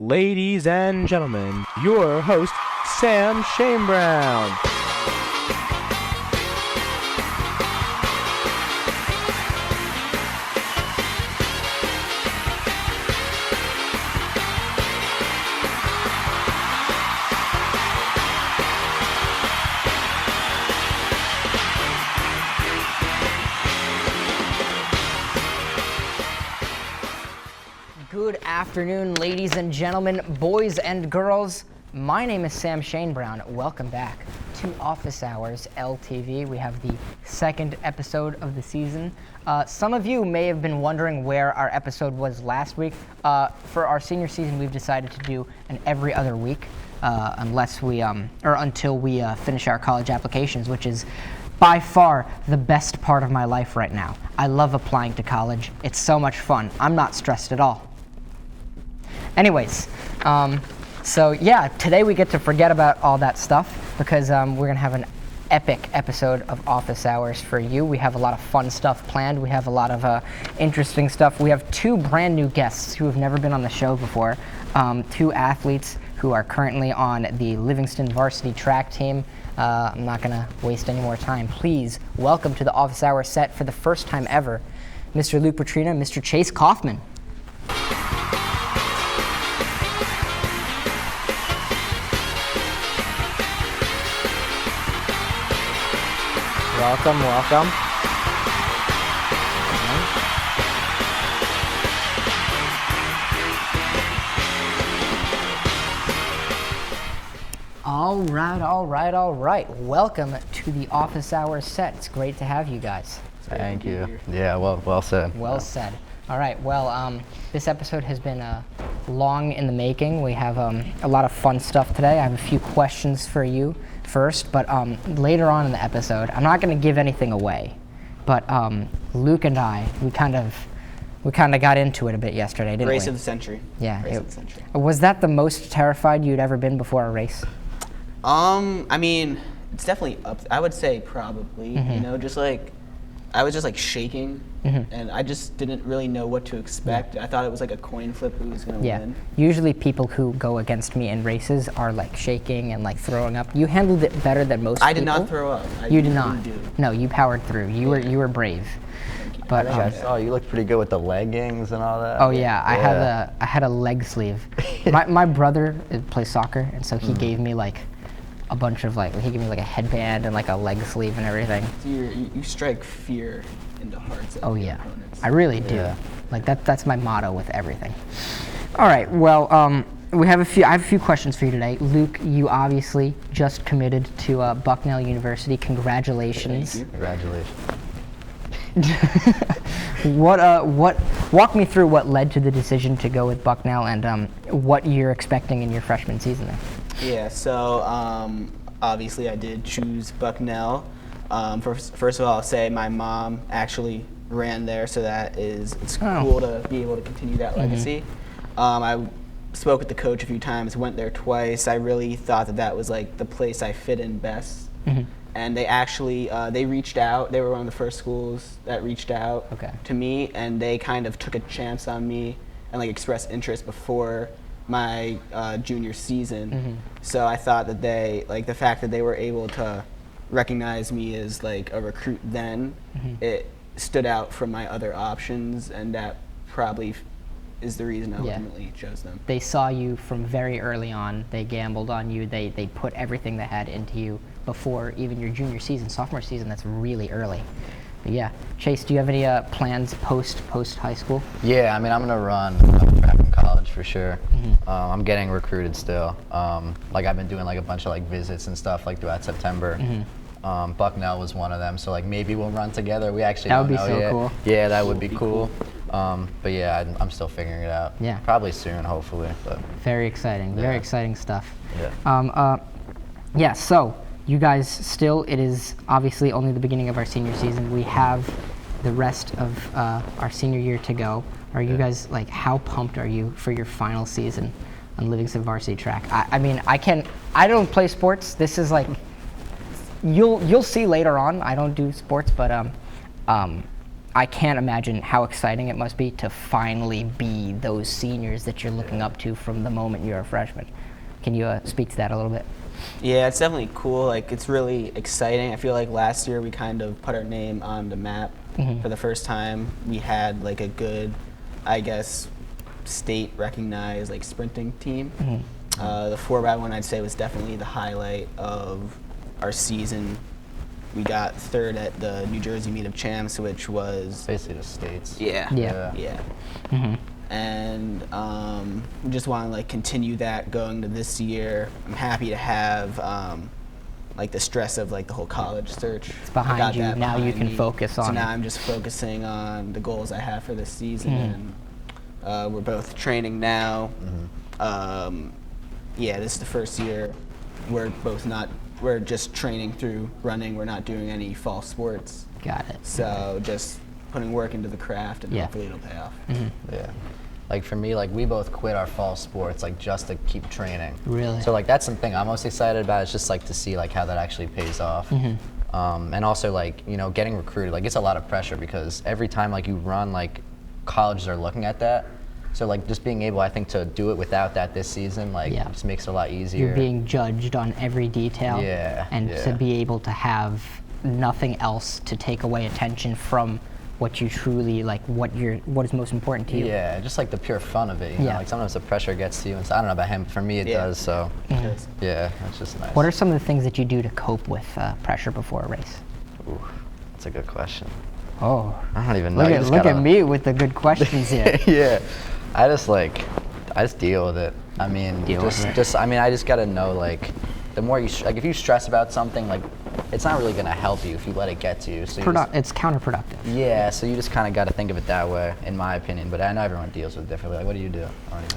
Ladies and gentlemen, your host, Sam Shane Brown. Good afternoon, ladies and gentlemen, boys and girls. My name is Sam Shane Brown. Welcome back to Office Hours LTV. We have the second episode of the season. Some of you may have been wondering where our episode was last week. For our senior season, we've decided to do an every other week, until we finish our college applications, which is by far the best part of my life right now. I love applying to college. It's so much fun. I'm not stressed at all. Anyways, today we get to forget about all that stuff because we're going to have an epic episode of Office Hours for you. We have a lot of fun stuff planned. We have a lot of interesting stuff. We have two brand new guests who have never been on the show before, two athletes who are currently on the Livingston varsity track team. I'm not going to waste any more time. Please welcome to the Office Hours set for the first time ever, Mr. Petryna and Mr. Chase Kaufman. Welcome. All right. Welcome to the Office Hours set. It's great to have you guys. Thank you. Yeah, well said. Well said. All right. Well, this episode has been long in the making. We have a lot of fun stuff today. I have a few questions for you first, but later on in the episode, I'm not going to give anything away, but Luke and I, we kind of got into it a bit yesterday, didn't we? Race of the century. Yeah. Race of the century. Was that the most terrified you'd ever been before a race? I mean, it's definitely up. I would say probably. Mm-hmm. You know, just like I was just like shaking, and I just didn't really know what to expect. I thought it was like a coin flip who was going to win. Usually people who go against me in races are like shaking and like throwing up. You handled it better than most people. I did not throw up. You did not. Do. No, you powered through. You were brave. Thank you. But I saw you looked pretty good with the leggings and all that. oh yeah, I had a leg sleeve. my brother plays soccer, and so he gave me like a bunch of he gave me like a headband and like a leg sleeve and everything. So you strike fear into hearts of your opponents. I really do. Yeah. Like that's my motto with everything. All right. Well, I have a few questions for you today. Luke, you obviously just committed to Bucknell University. Congratulations. Thank you. Congratulations. Walk me through what led to the decision to go with Bucknell and what you're expecting in your freshman season there. Yeah, so obviously I did choose Bucknell. First of all, I'll say my mom actually ran there, so it's cool to be able to continue that legacy. I spoke with the coach a few times, went there twice. I really thought that was like the place I fit in best. And they actually they reached out. They were one of the first schools that reached out to me, and they kind of took a chance on me and like expressed interest before my junior season. So I thought that the fact that they were able to recognize me as like a recruit then, it stood out from my other options, and that probably is the reason I ultimately chose them. They saw you from very early on. They gambled on you. They put everything they had into you before even your junior season, sophomore season. That's really early. But yeah, Chase, do you have any plans post high school? Yeah, I mean, I'm gonna run track in college for sure. I'm getting recruited still. I've been doing like a bunch of like visits and stuff like throughout September. Bucknell was one of them, so like maybe we'll run together. We actually don't know yet. That would be so cool. Yeah, that would be cool. But yeah, I'm still figuring it out. Yeah. Probably soon, hopefully. But Very exciting. Very exciting stuff. Yeah. So you guys still, it is obviously only the beginning of our senior season. We have the rest of our senior year to go. Are you guys how pumped are you for your final season on Livingston varsity track? I don't play sports. This is you'll see later on. I don't do sports, but I can't imagine how exciting it must be to finally be those seniors that you're looking up to from the moment you're a freshman. Can you speak to that a little bit? Yeah, it's definitely cool. Like, it's really exciting. I feel like last year we kind of put our name on the map for the first time. We had like a good, I guess, state recognized like sprinting team. The 4x1 I'd say was definitely the highlight of our season. We got third at the New Jersey Meet of Champs, which was Basically the states. Yeah. And we just want to like continue that going to this year. I'm happy to have like the stress of like the whole college search. It's behind you. Now you can focus on So it. now I'm just focusing on the goals I have for this season. And we're both training now. Yeah, this is the first year we're just training through running. We're not doing any fall sports. Got it. So just putting work into the craft, and hopefully it'll pay off. Yeah. Like for me, like we both quit our fall sports like just to keep training. Really? So like that's something I'm most excited about. It's just like to see like how that actually pays off. And also like, you know, getting recruited, like it's a lot of pressure because every time like you run, like colleges are looking at that. So like just being able, I think, to do it without that this season, like just makes it a lot easier. You're being judged on every detail. And to be able to have nothing else to take away attention from what you truly like, what is most important to you. Yeah, just like the pure fun of it. You know? Like sometimes the pressure gets to you, and so, I don't know about him, but for me it does. So yeah, that's just nice. What are some of the things that you do to cope with pressure before a race? Ooh, that's a good question. Oh, I don't even know. Look at me with the good questions here. Yeah, I just deal with it. I mean, I just gotta know, like, the more you like, if you stress about something, like, it's not really gonna help you if you let it get to you. So it's counterproductive. Yeah, so you just kind of got to think of it that way, in my opinion. But I know everyone deals with it differently. Like, what do you do?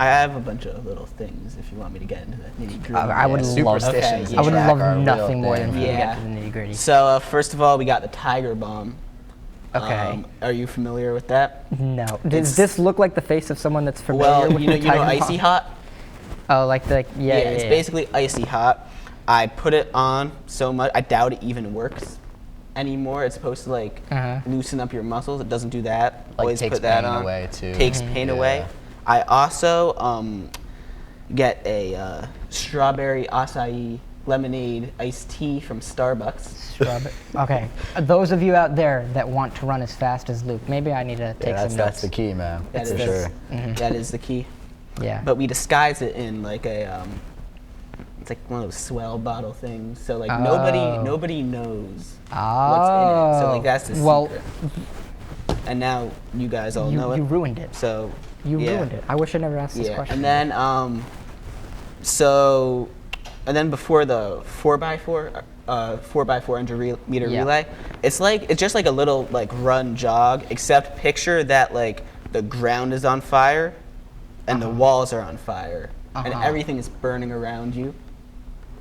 I have a bunch of little things if you want me to get into the nitty-gritty. I would love nothing more than to get to the nitty-gritty. So first of all, we got the Tiger Bomb. Okay. Are you familiar with that? No. Does this look like the face of someone that's familiar with the Tiger Bomb? Icy Hot? Oh, like the It's basically Icy Hot. I put it on so much, I doubt it even works anymore. It's supposed to like loosen up your muscles. It doesn't do that. Like Always takes put that pain on. away too. Takes pain away. I also get a strawberry acai lemonade iced tea from Starbucks. Okay. Those of you out there that want to run as fast as Luke, maybe I need to take some notes. That's the key, man. That for sure. That is the key. Yeah. But we disguise it in like a it's like one of those swell bottle things. So like nobody knows what's in it. So like that's the secret. And now you guys all know it. You ruined it. So you ruined it. I wish I never asked this question. And then and then before the 4x4 4x400 meter relay, it's just like a little like run jog, except picture that like the ground is on fire and the walls are on fire and everything is burning around you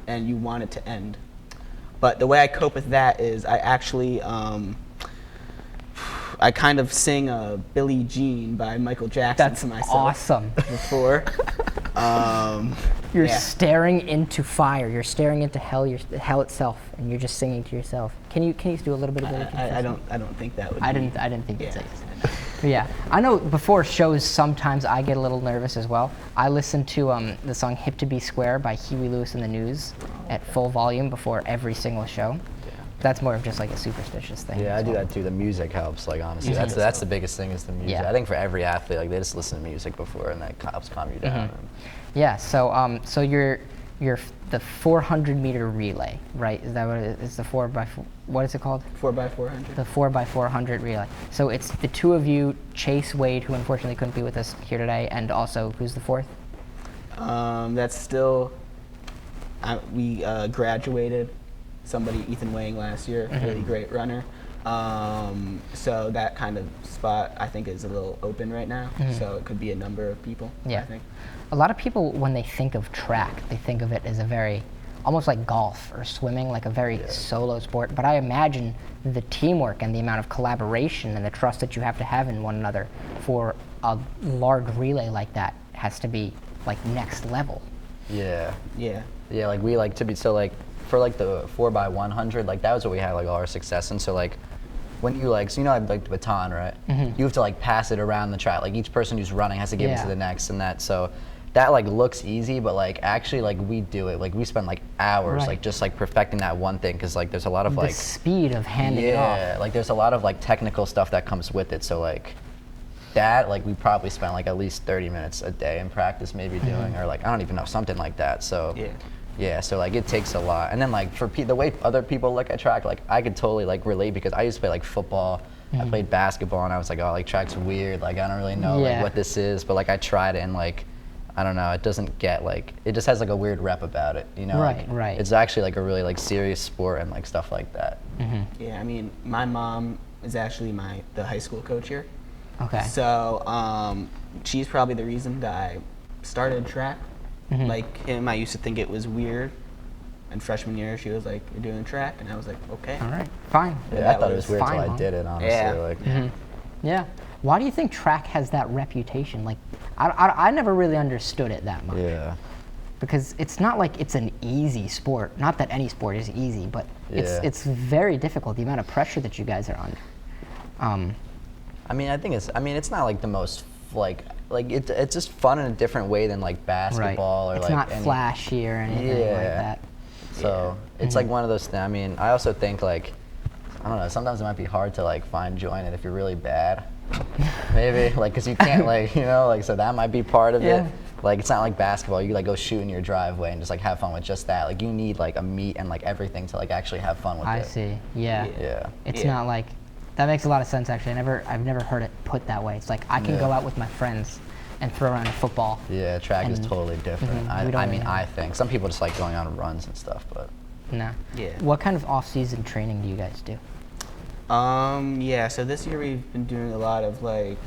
and you want it to end. But the way I cope with that is I actually I kind of sing Billie Jean by Michael Jackson to myself. Awesome. Before. You're staring into fire. You're staring into hell. Hell itself, and you're just singing to yourself. Can you do a little bit of it? I don't think that would. I didn't think you'd say it. But yeah, I know before shows sometimes I get a little nervous as well. I listen to the song "Hip to Be Square" by Huey Lewis and the News at full volume before every single show. That's more of just like a superstitious thing. Yeah, I do that too. The music helps, like honestly. That's the biggest thing is the music. Yeah. I think for every athlete, like they just listen to music before and that helps calm you down. Yeah, so you're the 400 meter relay, right? Is that what it is? It's the 4x4, what is it called? 4x400. The 4x400 relay. So it's the two of you, Chase Wade, who unfortunately couldn't be with us here today, and also who's the fourth? That's still, we graduated somebody, Ethan Wang, last year, really great runner. So that kind of spot I think is a little open right now. So it could be a number of people. I think. A lot of people, when they think of track, they think of it as a very, almost like golf or swimming, like a very solo sport. But I imagine the teamwork and the amount of collaboration and the trust that you have to have in one another for a large relay like that has to be like next level. Yeah. Yeah. Yeah, like we like to be, so like for like the 4x100, like that was what we had like all our success in. So like when you like, so you know like the baton, right? You have to like pass it around the track. Like each person who's running has to give it to the next, and that. So that like looks easy, but like actually like we do it. Like we spend like hours like just like perfecting that one thing, because like there's a lot of like the speed of handing it off. Yeah, like there's a lot of like technical stuff that comes with it. So like that, like we probably spend like at least 30 minutes a day in practice maybe doing, or like I don't even know, something like that. So yeah, so like it takes a lot. And then like for the way other people look at track, like I could totally like relate, because I used to play like football, I played basketball, and I was like, oh, like track's weird, like I don't really know like what this is, but like I tried it, and like I don't know, it doesn't get like, it just has like a weird rep about it, you know? Right. It's actually like a really like serious sport and like stuff like that. Yeah, I mean, my mom is actually the high school coach here. Okay. So she's probably the reason that I started track. Like him, I used to think it was weird. And freshman year, she was like, "You're doing track," and I was like, "Okay." All right, fine. Yeah, I thought it was weird fine, until I Mom. did it, honestly. Yeah. Like, Yeah. Why do you think track has that reputation? Like, I never really understood it that much. yeah. Because it's not like it's an easy sport. Not that any sport is easy, but Yeah. it's very difficult. The amount of pressure that you guys are under. I mean, I think it's not like the most like it's just fun in a different way than like basketball or it's like not any, flashy or anything like that. So it's like one of those things. I mean, I also think like, I don't know, sometimes it might be hard to like find joy in it if you're really bad. Maybe like, cause you can't like, you know, like, so that might be part of it. Like it's not like basketball, you like go shoot in your driveway and just like have fun with just that. Like you need like a meet and like everything to like actually have fun with it. I see. Yeah. Yeah. It's not like, that makes a lot of sense actually. I've never heard it put that way. It's like I can go out with my friends and throw around a football. Yeah, track is totally different. I mean, really I think some people just like going on runs and stuff, but No. Yeah. What kind of off-season training do you guys do? Yeah, so this year we've been doing a lot of like,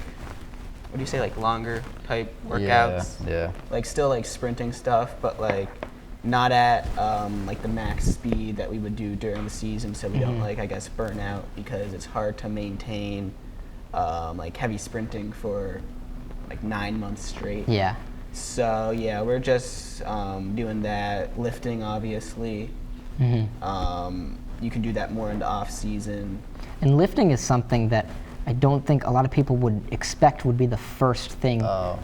what do you say, like longer type workouts. Yeah. Like still like sprinting stuff, but like not at like the max speed that we would do during the season, so we don't like, I guess, burn out, because it's hard to maintain like heavy sprinting for like 9 months straight. Yeah. So yeah, we're just doing that, lifting obviously. You can do that more in the off season. And lifting is something that I don't think a lot of people would expect would be the first thing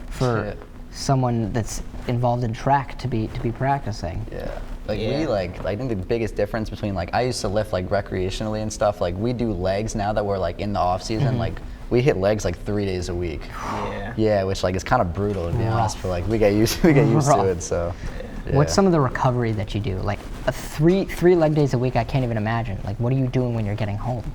for someone that's involved in track to be practicing. Yeah. Like we like, I think the biggest difference between like, I used to lift like recreationally and stuff, like we do legs now that we're like in the off season, like we hit legs like 3 days a week. Yeah, which like is kind of brutal to be honest, but like we get used to it, so. Yeah. What's some of the recovery that you do? Like a three leg days a week, I can't even imagine. Like what are you doing when you're getting home?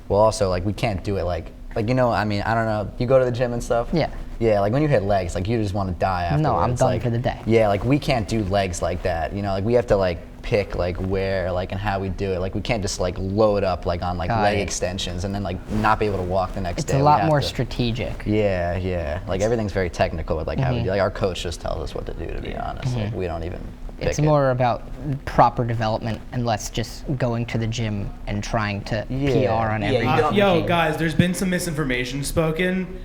Well, also like we can't do it like you know, I mean, I don't know, you go to the gym and stuff? Yeah. Yeah, like when you hit legs, like you just want to die afterwards. No, I'm done like, for the day. Yeah, like we can't do legs like that, you know, like we have to like pick like where like and how we do it. Like we can't just like load up like on like leg extensions and then like not be able to walk the next day. It's a lot more strategic. Yeah. Like everything's very technical with like how we do. Like our coach just tells us what to do, to be honest. Like we don't even pick It's it. more about proper development and less just going to the gym and trying to PR on everything. Yo, guys, there's been some misinformation spoken.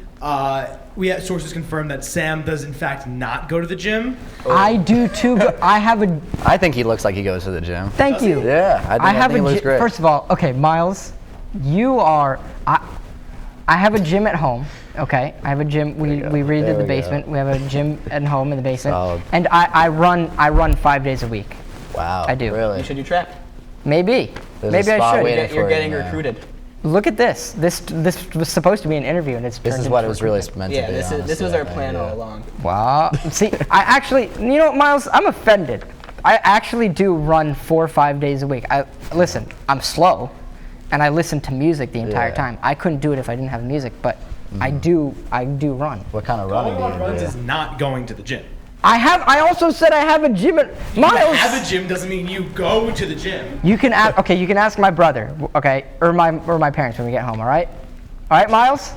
We have sources confirm that Sam does in fact not go to the gym. I do too, but I have a. I think he looks like he goes to the gym. Thank you. Yeah, I think he looks great. First of all, okay, Miles, you are. I have a gym at home. Okay, I have a gym. We redid the basement. We have a gym at home in the basement, Solid. and I run 5 days a week. Wow. I do. Really? You should do track. Maybe. There's a Maybe I spot should. waiting for You're you, getting man. recruited. Look at this. This was supposed to be an interview, and it's This turned is what into it was really recruitment. meant to be. Yeah, this was honestly, our I think, plan yeah. all along. Wow. See, I actually, you know what, Miles? I'm offended. I actually do run 4 or 5 days a week. Listen, I'm slow, and I listen to music the entire Yeah. time. I couldn't do it if I didn't have music, but I do run. What kind of running Going on do you runs do? is not going to the gym. I also said I have a gym at Miles. Have a gym doesn't mean you go to the gym. You can ask. Okay, you can ask my brother. Okay, or my parents when we get home. All right, Miles.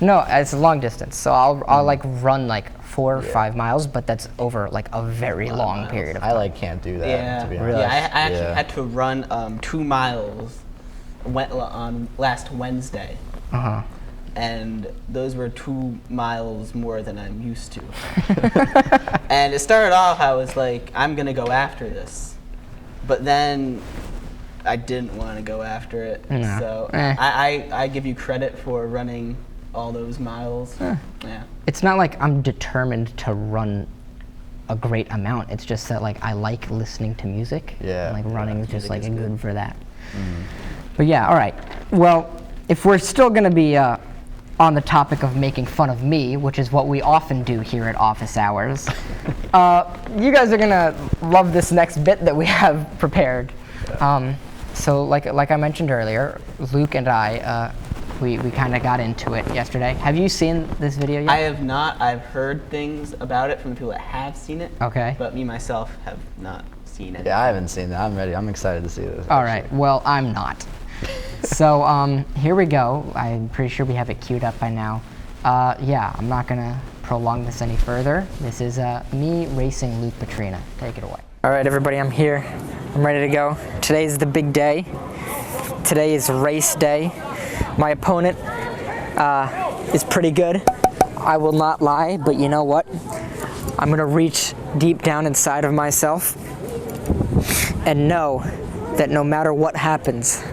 No, it's a long distance, so I'll like run like 4 or 5 miles, but that's over like a very long period of time. I like can't do that, to be honest. Yeah, I actually had to run 2 miles on last Wednesday. And those were 2 miles more than I'm used to. And it started off, I was like, I'm gonna go after this. But then I didn't want to go after it. No. So I give you credit for running all those miles. Yeah. It's not like I'm determined to run a great amount. It's just that like I like listening to music. Yeah. And, like running is just like good for that. Mm-hmm. But yeah, all right. Well, if we're still gonna be on the topic of making fun of me, which is what we often do here at Office Hours, you guys are gonna love this next bit that we have prepared. So like I mentioned earlier, Luke and I, we kind of got into it yesterday. Have you seen this video yet? I have not. I've heard things about it from the people that have seen it. Okay. But me myself have not seen it. Yeah, I haven't seen that. I'm ready. I'm excited to see this. All right. Well, I'm not. So here we go. I'm pretty sure we have it queued up by now. Yeah, I'm not gonna prolong this any further. This is me racing Luke Petryna. Take it away. All right, everybody, I'm here. I'm ready to go. Today's the big day. Today is race day. My opponent is pretty good. I will not lie, but you know what? I'm gonna reach deep down inside of myself and know that no matter what happens,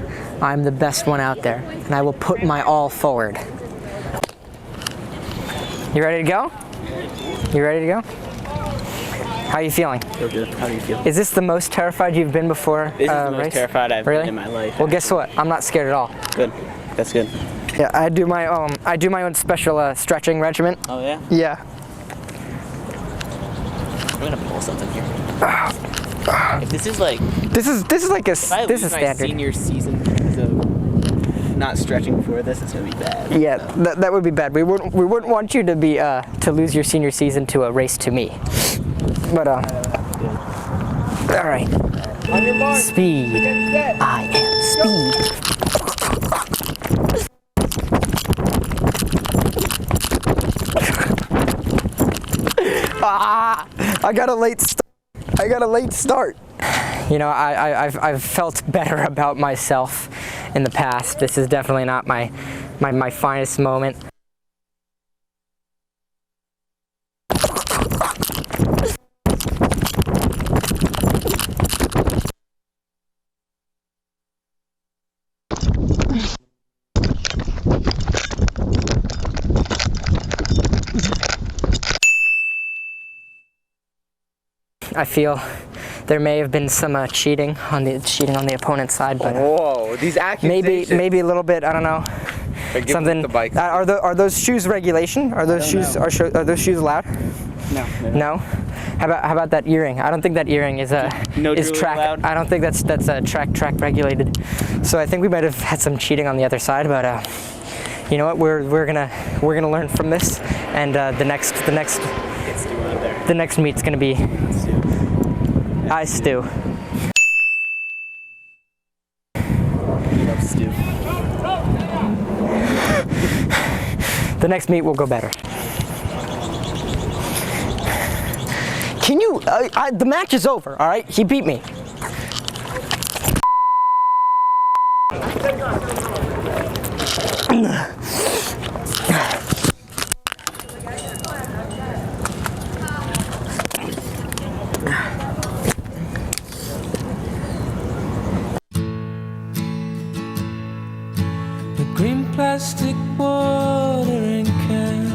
I'm the best one out there, and I will put my all forward. You ready to go? You ready to go? How are you feeling? Feel good. How do you feel? Is this the most terrified you've been before This is the most race? terrified I've Really? been in my life. Well, guess what? I'm not scared at all. Good. That's good. Yeah, I do my own special stretching regimen. Oh yeah? Yeah. I'm gonna pull something here. If this is like, This is like a if I this lose is my standard. senior season because of not stretching before this, it's gonna be bad. Yeah, that would be bad. We wouldn't want you to be to lose your senior season to a race to me. But all right. On your mark. Speed. I am speed. I got a late start. You know, I've felt better about myself in the past. This is definitely not my finest moment. I feel there may have been some cheating on the opponent's side, but Whoa, these accusations. maybe a little bit. I don't know. Hey, give Something. the bike. Are those shoes regulation? Are those shoes are those shoes allowed? No. No. How about that earring? I don't think that earring is No is jewelry track. allowed? I don't think that's track regulated. So I think we might have had some cheating on the other side, but you know what? We're gonna learn from this, and the next meet's gonna be ice stew. Love stew. The next meet will go better. Can you? The match is over. All right, he beat me. The green plastic watering can.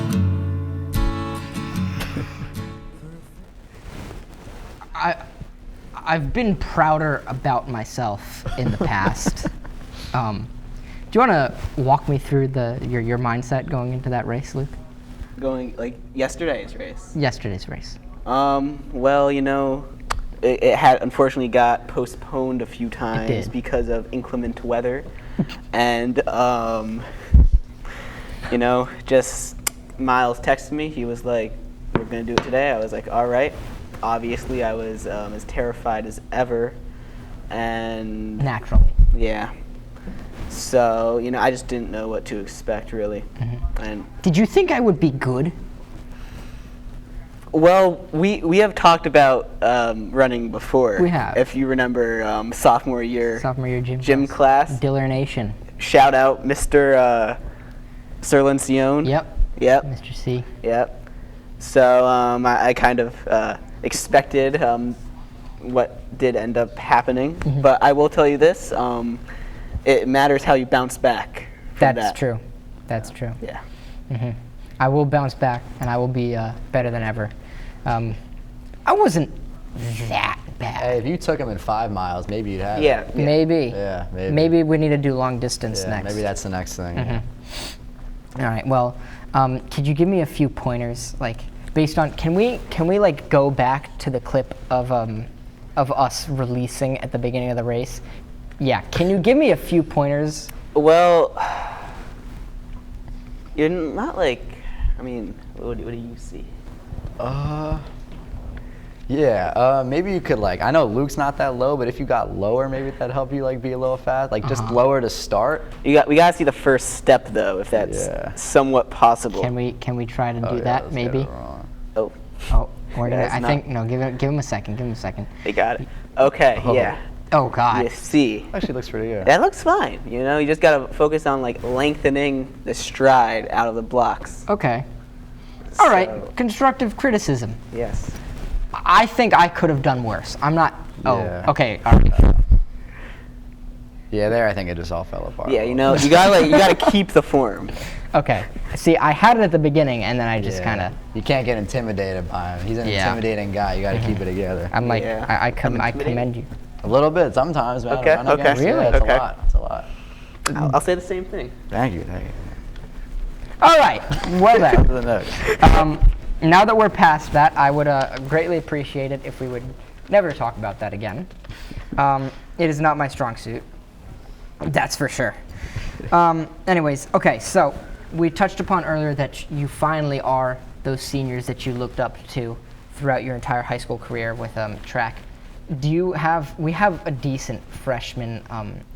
I've been prouder about myself in the past. Do you want to walk me through your mindset going into that race, Luke? Going like yesterday's race. Yesterday's race. Well, you know, it had unfortunately got postponed a few times did. because of inclement weather, and you know, just Miles texted me. He was like, "We're gonna do it today." I was like, "All right." Obviously, I was as terrified as ever, and Naturally. yeah. So you know, I just didn't know what to expect really, and. Did you think I would be good? Well, we have talked about running before. We have. If you remember sophomore year gym class. Diller Nation. Shout out Mr. Serlencione. Yep. Yep. Mr. C. Yep. So I kind of expected what did end up happening. But I will tell you this: it matters how you bounce back. That's true. That's true. Yeah. I will bounce back, and I will be better than ever. I wasn't that bad. Hey, if you took him in 5 miles, maybe you'd have Yeah. it. Maybe. Yeah, maybe. Maybe we need to do long distance Yeah, next. maybe that's the next thing. All right. Well, could you give me a few pointers, like based on? Can we like go back to the clip of us releasing at the beginning of the race? Yeah. Can you give me a few pointers? Well, you're not like. I mean, what do you see? Yeah, maybe you could like, I know Luke's not that low, but if you got lower, maybe that'd help you like be a little fast, like just lower to start. We gotta see the first step though, if that's somewhat possible. Can we try to do that? let's Maybe. get it wrong. Oh, Oh, we're gonna. That's I not- think no. Give him a second. Give him a second. they got it. Okay, yeah. Oh God. You see. Actually looks pretty good. That looks fine. You know, you just gotta focus on like lengthening the stride out of the blocks. Okay. All right. So- Constructive criticism. Yes. I think I could have done worse. I'm not. Oh. Yeah. Okay. All right. Yeah, there I think it just all fell apart. Yeah, you know, you gotta keep the form. Okay. See, I had it at the beginning, and then I just kind of. You can't get intimidated by him. He's an Yeah. intimidating guy. You got to keep it together. I'm like, Yeah. I I'm commend you. A little bit sometimes, man. Okay, Run against- okay. Really? Yeah, it's Okay. a lot. It's a lot. I'll say the same thing. Thank you. Thank you. All right. Well On to then. the next. Now that we're past that, I would greatly appreciate it if we would never talk about that again. It is not my strong suit. That's for sure. Anyways, okay, so we touched upon earlier that you finally are those seniors that you looked up to throughout your entire high school career with track. We have a decent freshman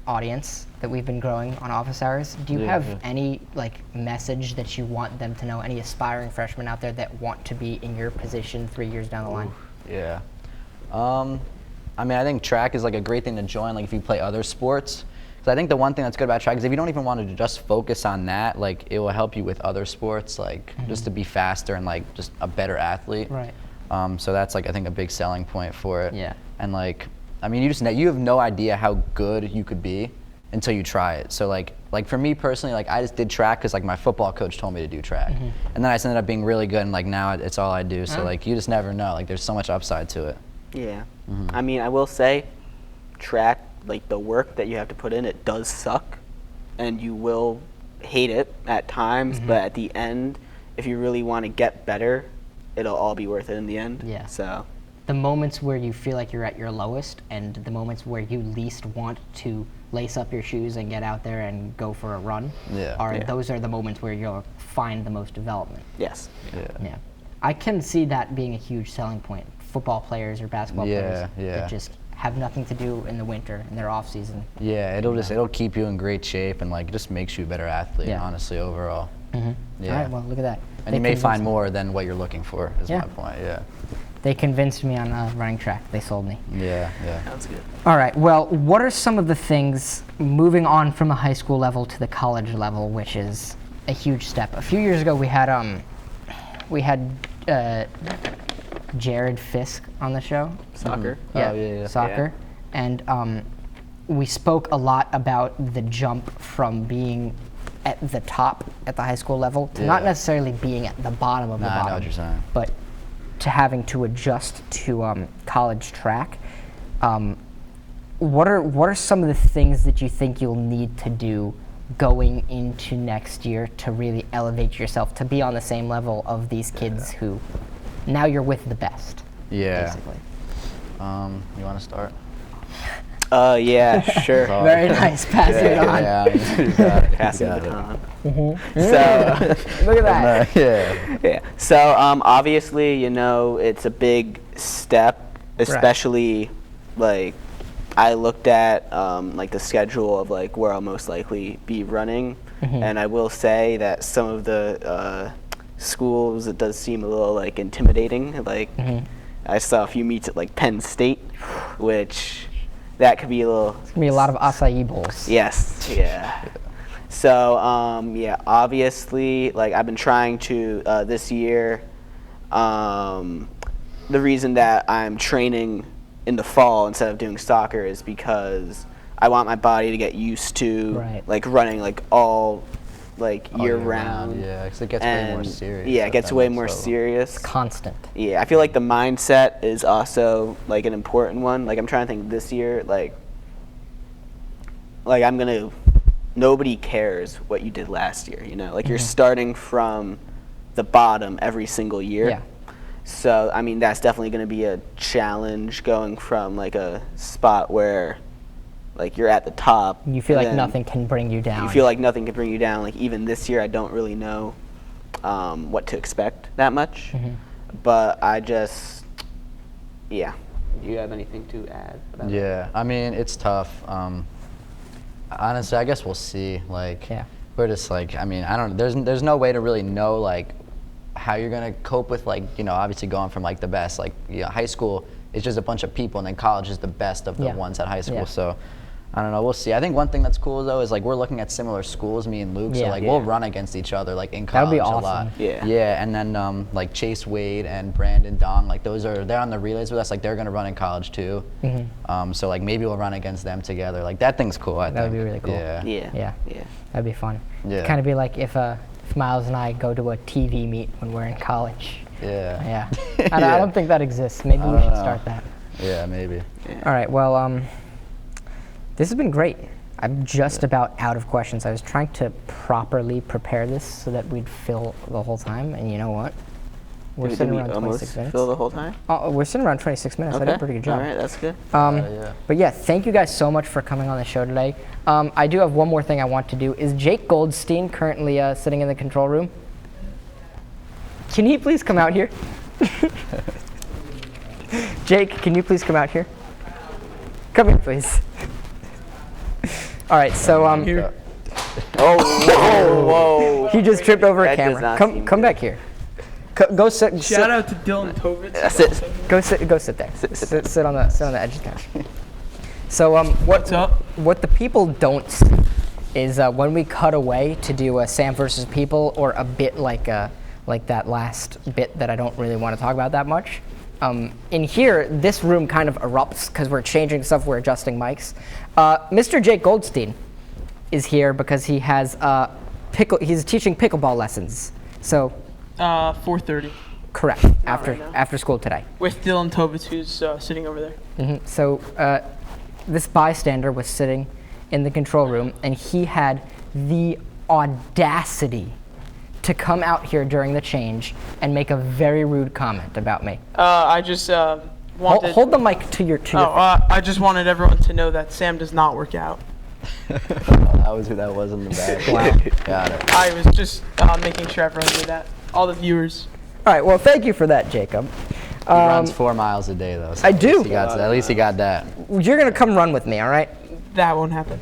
audience that we've been growing on office hours. Do you have any like message that you want them to know, any aspiring freshmen out there that want to be in your position 3 years down the line? Yeah. I mean, I think track is like a great thing to join, like if you play other sports. Because I think the one thing that's good about track is if you don't even want to just focus on that, like it will help you with other sports, like just to be faster and like just a better athlete. Right. So that's like I think a big selling point for it. Yeah. And like, I mean, you have no idea how good you could be until you try it. So like for me personally, like I just did track because like my football coach told me to do track, and then I just ended up being really good, and like now it's all I do. So like you just never know. Like there's so much upside to it. Yeah. I mean, I will say, track, like the work that you have to put in, it does suck, and you will hate it at times. But at the end, if you really want to get better, it'll all be worth it in the end. Yeah. So. The moments where you feel like you're at your lowest and the moments where you least want to lace up your shoes and get out there and go for a run those are the moments where you'll find the most development. Yes. Yeah. I can see that being a huge selling point. Football players or basketball players that just have nothing to do in the winter in their off season. Yeah, it'll keep you in great shape and like it just makes you a better athlete. Yeah. Honestly, overall. Yeah. All right, well, look at that. And you may find more than what you're looking for. Is my point. Yeah. They convinced me on running track. They sold me. Yeah. Sounds good. All right. Well, what are some of the things moving on from the high school level to the college level, which is a huge step? A few years ago, we had Jared Fisk on the show. Soccer. Yeah, Oh, yeah. soccer. And we spoke a lot about the jump from being at the top at the high school level to not necessarily being at the bottom of the bottom. I know what you're saying. But to having to adjust to college track. What are some of the things that you think you'll need to do going into next year to really elevate yourself to be on the same level of these kids who now you're with the best? Yeah. Basically. You want to start? Yeah, sure. Very nice. Pass it on. Yeah, you got it. Passing You the got it. baton. So. Look at that. Yeah. Yeah. So obviously, you know, it's a big step, especially like I looked at like the schedule of like where I'll most likely be running, and I will say that some of the schools, it does seem a little like intimidating. Like I saw a few meets at like Penn State, which that could be a little. It's gonna be a lot of acai bowls. Yes. Yeah. So yeah, obviously, like I've been trying to this year. The reason that I'm training in the fall instead of doing soccer is because I want my body to get used to like running like all year round. Yeah, because it gets way more serious. Yeah, it gets way more serious. It's constant. Yeah, I feel like the mindset is also like an important one. Like I'm trying to think this year, like nobody cares what you did last year, you know? Like you're starting from the bottom every single year. Yeah. So, I mean, that's definitely going to be a challenge going from like a spot where like you're at the top. You feel like nothing can bring you down. You feel like nothing can bring you down. Like even this year, I don't really know what to expect that much. But I just, yeah. Do you have anything to add? Yeah, I mean, it's tough. Honestly, I guess we'll see. Like, we're just like, I mean, I don't. There's no way to really know like how you're gonna cope with like, you know, obviously going from like the best, like, you know, high school is just a bunch of people, and then college is the best of the ones at high school. So I don't know, we'll see. I think one thing that's cool though is like we're looking at similar schools, me and Luke, so like we'll run against each other like in college. That'd be awesome. A lot. Yeah, and then like Chase Wade and Brandon Dong, like they're on the relays with us, like they're gonna run in college too. So like maybe we'll run against them together. Like that thing's cool. I think. That would be really cool. Yeah. That'd be fun. Yeah. Kind of be like if Miles and I go to a TV meet when we're in college. Yeah. I don't think that exists. Maybe we should start that. Yeah, maybe. All right. Well, this has been great. I'm just about out of questions. I was trying to properly prepare this so that we'd fill the whole time, and you know what? We're sitting around 26 minutes. Fill the whole time? Oh, we're sitting around 26 minutes. I did a pretty good job. All right, that's good. But yeah, thank you guys so much for coming on the show today. I do have one more thing I want to do. Is Jake Goldstein currently sitting in the control room? Can he please come out here? Jake, can you please come out here? Come here, please. All right, so Here. Whoa. he just tripped over a That does camera. not Come seem come good. back here. Go sit. Shout out to Dylan Tovitz. Go sit there. Sit on the edge of the couch. So What's up? what the people don't see is when we cut away to do a Sam versus people or a bit like that last bit that I don't really want to talk about that much. In here, this room kind of erupts because we're changing stuff, we're adjusting mics. Mr. Jake Goldstein is here because he has he's teaching pickleball lessons. So 4:30 correct, after school today. with Dylan Tovitz, who's sitting over there. So this bystander was sitting in the control room, and he had the audacity to come out here during the change and make a very rude comment about me. I just wanted. Hold the mic to your. I just wanted everyone to know that Sam does not work out. That was who that was in the back. Wow. Got it. I was just making sure everyone knew that. All the viewers. All right. Well, thank you for that, Jacob. He runs 4 miles a day though. So I do. At least he got that. You're gonna come run with me, all right? That won't happen.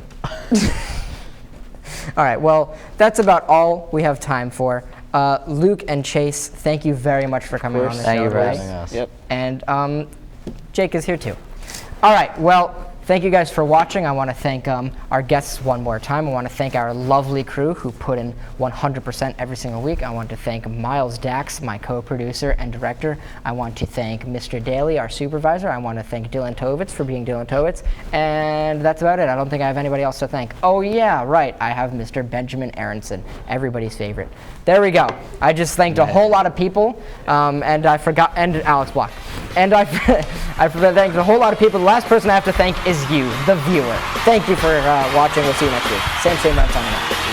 All right. Well, that's about all we have time for. Luke and Chase, thank you very much for coming on the Thank show you for today. having us. Yep. And Jake is here too. All right, well, thank you guys for watching. I want to thank our guests one more time. I want to thank our lovely crew who put in 100% every single week. I want to thank Miles Dax, my co-producer and director. I want to thank Mr. Daly, our supervisor. I want to thank Dylan Tovitz for being Dylan Tovitz. And that's about it. I don't think I have anybody else to thank. Oh yeah, right. I have Mr. Benjamin Aronson, everybody's favorite. There we go. I just thanked a whole lot of people, and I forgot, and Alex Block. And I thanked a whole lot of people. The last person I have to thank is you, the viewer. Thank you for watching. We'll see you next week. Same, signing out.